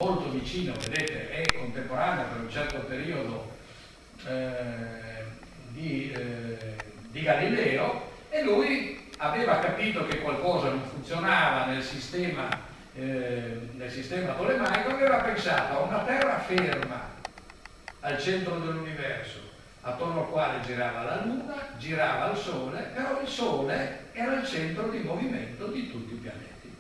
molto vicino, vedete, è contemporanea per un certo periodo di Galileo, e lui aveva capito che qualcosa non funzionava nel sistema tolemaico, aveva pensato a una terra ferma al centro dell'universo, attorno al quale girava la Luna, girava il Sole, però il Sole era il centro di movimento di tutti i pianeti.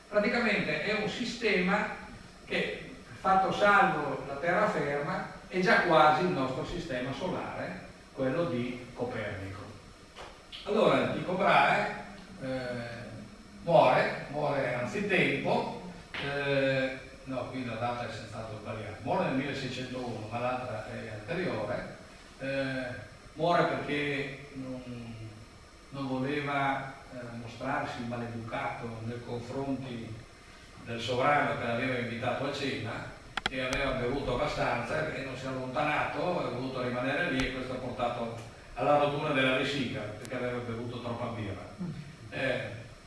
Praticamente è un sistema che, fatto salvo la terraferma, è già quasi il nostro sistema solare, quello di Copernico. Allora Tycho Brahe muore anzitempo, no, qui la data è senz'altro sbagliata, muore nel 1601, ma l'altra è anteriore, muore perché non voleva mostrarsi maleducato nei confronti del sovrano che l'aveva invitato a cena, e aveva bevuto abbastanza e non si è allontanato, ha voluto rimanere lì, e questo ha portato alla rottura della vescica perché aveva bevuto troppa birra.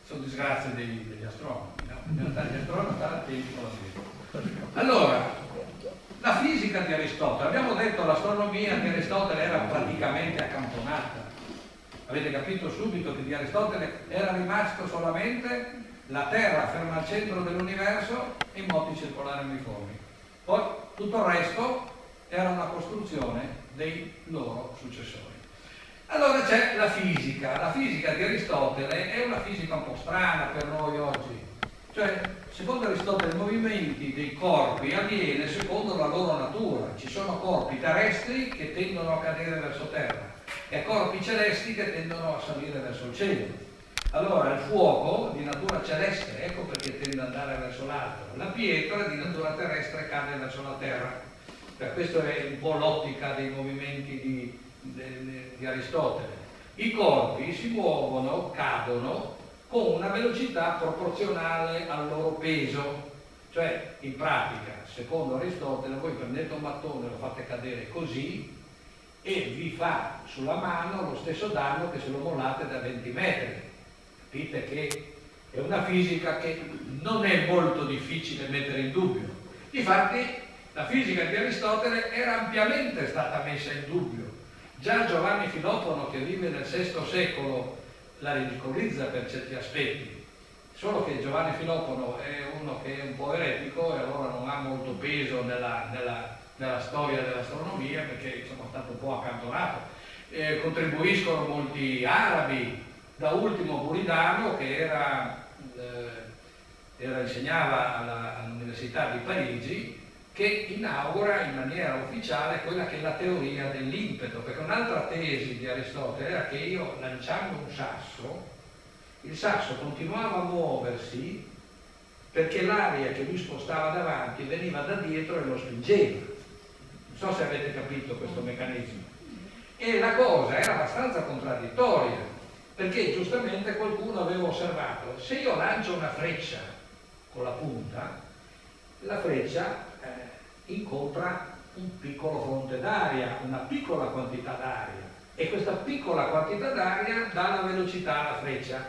Sono disgrazie degli astronomi, no? In realtà gli astronomi stanno attenti con la birra. Allora, la fisica di Aristotele, abbiamo detto l'astronomia di Aristotele era praticamente accantonata. Avete capito subito che di Aristotele era rimasto solamente la Terra ferma al centro dell'universo e i moti circolari uniformi. Poi tutto il resto era una costruzione dei loro successori. Allora c'è la fisica di Aristotele è una fisica un po' strana per noi oggi. Cioè, secondo Aristotele, i movimenti dei corpi avviene secondo la loro natura. Ci sono corpi terrestri che tendono a cadere verso terra e corpi celesti che tendono a salire verso il cielo. Allora il fuoco di natura celeste, ecco perché tende ad andare verso l'alto, la pietra di natura terrestre cade verso la terra. Per questo è un po' l'ottica dei movimenti di Aristotele. I corpi si muovono, cadono con una velocità proporzionale al loro peso. Cioè, in pratica, secondo Aristotele, voi prendete un mattone, lo fate cadere così e vi fa sulla mano lo stesso danno che se lo mollate da 20 metri. Capite che è una fisica che non è molto difficile mettere in dubbio. Difatti la fisica di Aristotele era ampiamente stata messa in dubbio. Già Giovanni Filofono, che vive nel VI secolo, la ridicolizza per certi aspetti, solo che Giovanni Filofono è uno che è un po' eretico e allora non ha molto peso nella storia dell'astronomia, perché insomma, è stato un po' accantonato. Contribuiscono molti arabi, da ultimo Buridano, che insegnava all'Università di Parigi, che inaugura in maniera ufficiale quella che è la teoria dell'impeto, perché un'altra tesi di Aristotele era che io, lanciando un sasso, il sasso continuava a muoversi perché l'aria che lui spostava davanti veniva da dietro e lo spingeva. Non so se avete capito questo meccanismo. E la cosa era abbastanza contraddittoria, perché giustamente qualcuno aveva osservato: se io lancio una freccia con la punta, la freccia incontra un piccolo fronte d'aria, una piccola quantità d'aria, e questa piccola quantità d'aria dà la velocità alla freccia.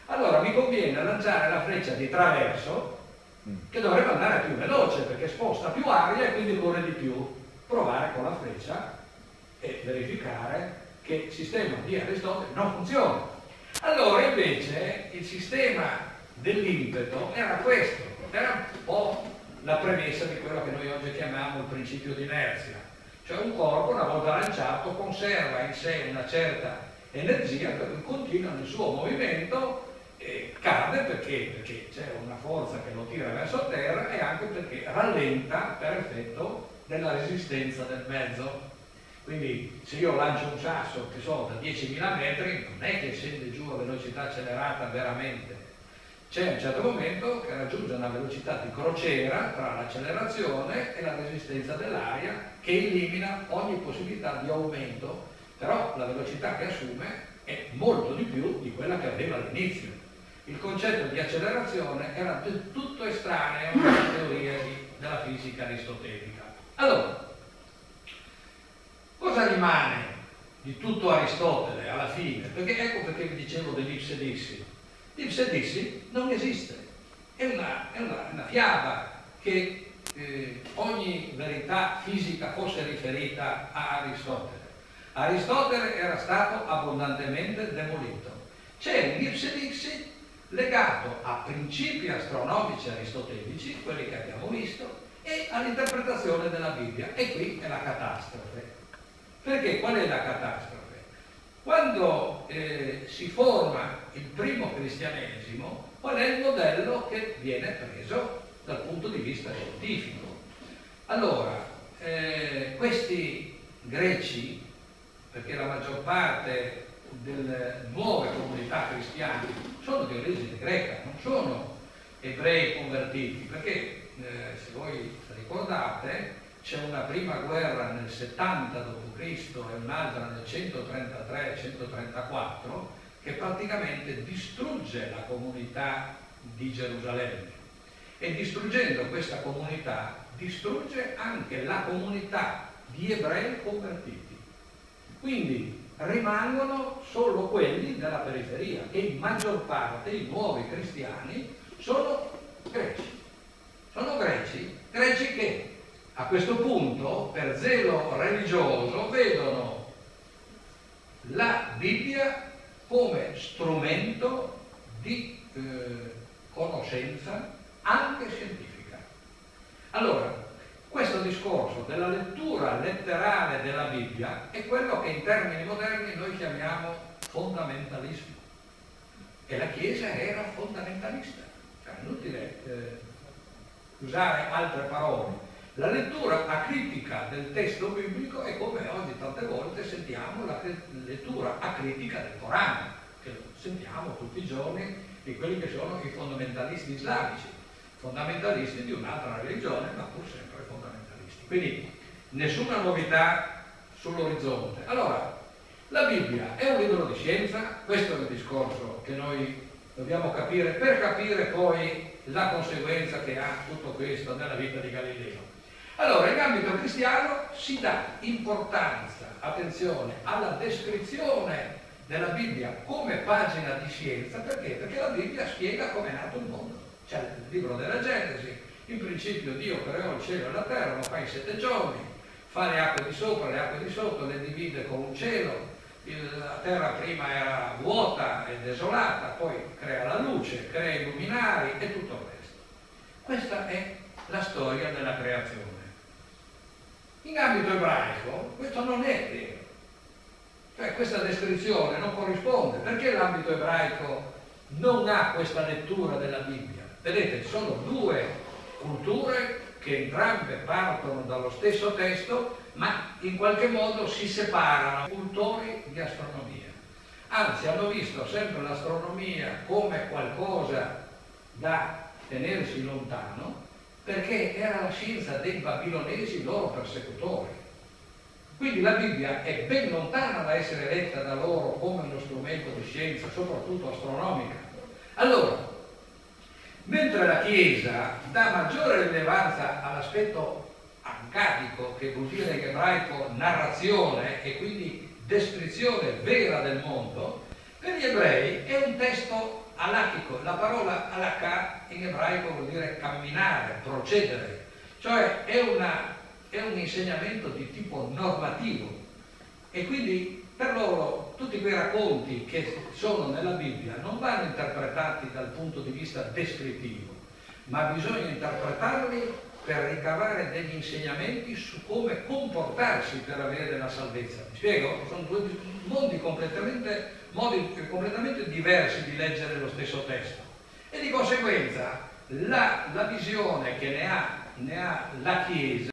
Allora mi conviene lanciare la freccia di traverso, che dovrebbe andare più veloce perché sposta più aria e quindi corre di più. Provare con la freccia e verificare che il sistema di Aristotele non funziona. Allora invece il sistema dell'impeto era questo, era un po' la premessa di quello che noi oggi chiamiamo il principio di inerzia. Cioè un corpo, una volta lanciato, conserva in sé una certa energia per cui continua nel suo movimento e cade perché c'è una forza che lo tira verso terra, e anche perché rallenta per effetto della resistenza del mezzo. Quindi se io lancio un sasso, che so, da 10.000 metri, non è che scende giù a velocità accelerata veramente. C'è un certo momento che raggiunge una velocità di crociera tra l'accelerazione e la resistenza dell'aria, che elimina ogni possibilità di aumento, però la velocità che assume è molto di più di quella che aveva all'inizio. Il concetto di accelerazione era del tutto estraneo alla teoria della fisica aristotelica. Allora, cosa rimane di tutto Aristotele alla fine? Perché ecco perché vi dicevo dell'ipse dissi. L'ipse dissi non esiste, è una fiaba che ogni verità fisica fosse riferita a Aristotele. Aristotele era stato abbondantemente demolito. C'è un ipse dixit legato a principi astronomici aristotelici, quelli che abbiamo visto, e all'interpretazione della Bibbia. E qui è la catastrofe. Perché qual è la catastrofe? Quando si forma il primo cristianesimo, qual è il modello che viene preso dal punto di vista scientifico? Allora, questi greci, perché la maggior parte delle nuove comunità cristiane sono di origine greca, non sono ebrei convertiti, perché se voi ricordate c'è una prima guerra nel 70 d.C. e un'altra nel 133-134 che praticamente distrugge la comunità di Gerusalemme, e distruggendo questa comunità distrugge anche la comunità di ebrei convertiti. Quindi rimangono solo quelli della periferia, e in maggior parte i nuovi cristiani sono greci. Sono greci che a questo punto, per zelo religioso, vedono la Bibbia come strumento di conoscenza anche scientifica. Allora, questo discorso della lettura letterale della Bibbia è quello che in termini moderni noi chiamiamo fondamentalismo. E la Chiesa era fondamentalista. Cioè, è inutile usare altre parole. La lettura acritica del testo biblico è come oggi tante volte sentiamo la lettura acritica del Corano, che sentiamo tutti i giorni di quelli che sono i fondamentalisti islamici, fondamentalisti di un'altra religione, ma pur sempre fondamentalisti. Quindi nessuna novità sull'orizzonte. Allora, la Bibbia è un libro di scienza? Questo è il discorso che noi dobbiamo capire per capire poi la conseguenza che ha tutto questo nella vita di Galileo. Allora, in ambito cristiano si dà importanza, attenzione, alla descrizione della Bibbia come pagina di scienza. Perché? Perché la Bibbia spiega come è nato il mondo. C'è il libro della Genesi: in principio Dio creò il cielo e la terra, lo fa in 7 giorni, fa le acque di sopra, le acque di sotto, le divide con un cielo. La terra prima era vuota e desolata, poi crea la luce, crea i luminari e tutto il resto. Questa è la storia della creazione. In ambito ebraico questo non è vero, cioè questa descrizione non corrisponde. Perché l'ambito ebraico non ha questa lettura della Bibbia? Vedete, ci sono due culture che entrambe partono dallo stesso testo, ma in qualche modo si separano. Cultori di astronomia, anzi hanno visto sempre l'astronomia come qualcosa da tenersi lontano, perché era la scienza dei babilonesi, loro persecutori. Quindi la Bibbia è ben lontana da essere letta da loro come uno strumento di scienza, soprattutto astronomica. Allora, mentre la Chiesa dà maggiore rilevanza all'aspetto accadico, che vuol dire in ebraico narrazione e quindi descrizione vera del mondo, per gli ebrei è un testo alachico. La parola alakha in ebraico vuol dire camminare, procedere, cioè è un insegnamento di tipo normativo, e quindi per loro tutti quei racconti che sono nella Bibbia non vanno interpretati dal punto di vista descrittivo, ma bisogna interpretarli per ricavare degli insegnamenti su come comportarsi per avere la salvezza. Mi spiego? Sono due modi completamente diversi di leggere lo stesso testo, e di conseguenza la visione che ne ha la Chiesa